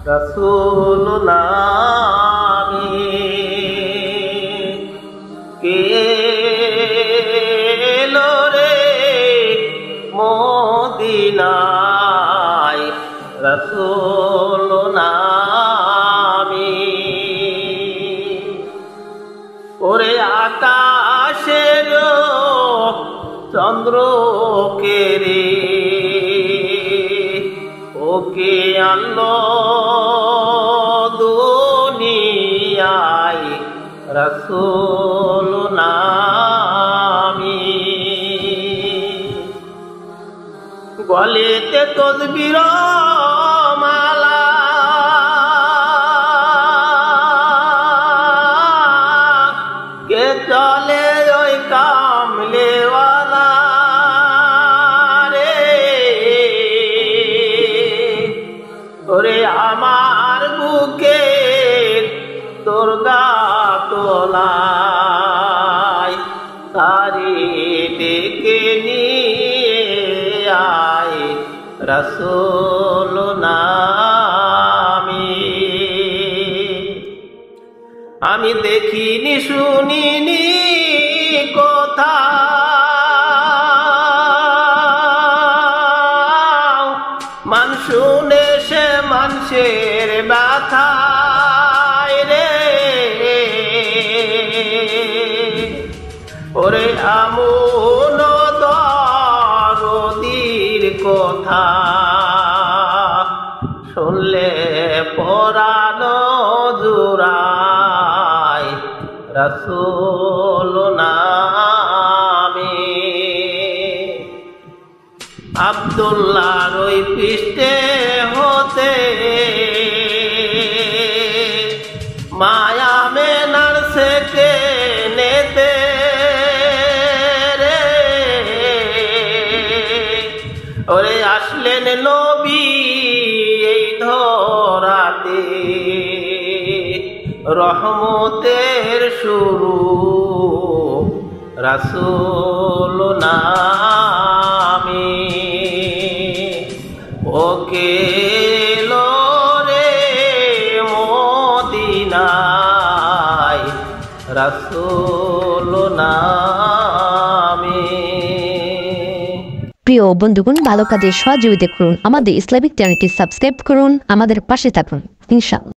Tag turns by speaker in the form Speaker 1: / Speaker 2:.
Speaker 1: রাসূল নামে কে এলো রে মদিনায় রাসূল নামে। ওরে আকাশের চন্দ্র কে রে ওকে আনলো দুনিয়ায় রাসূল নামে। গলেতে তসবির মালা কে চলে ওই কামলেওয়ালা রে। ওরে আমার বুকে দুর্গা তোলায় তারি ডেকে নিয়ে আয় রাসূল নামে। আমি দেখিনি শুনিনি কথা মান শুনে সে মানুষের ব্যথায় রে। ওরে আমন দরদির কথা শুনলে পরাণ জুড়ায় রাসূল নামে। আব্দুল্লাহর ওই পৃষ্ঠে হতে মায়া মেনার সেকে নেতে রে। ওরে আসলেন নবী এই ধরাতে রহমতের শুরু রাসূল নামে। ওকে এলো রে মদিনায় রাসূল নামে।
Speaker 2: প্রিয় বন্ধুগণ, ভালো কাজে সহযোগিতা করুন, আমাদের ইসলামিক চ্যানেলটি সাবস্ক্রাইব করুন, আমাদের পাশে থাকুন ইনশাআল্লাহ।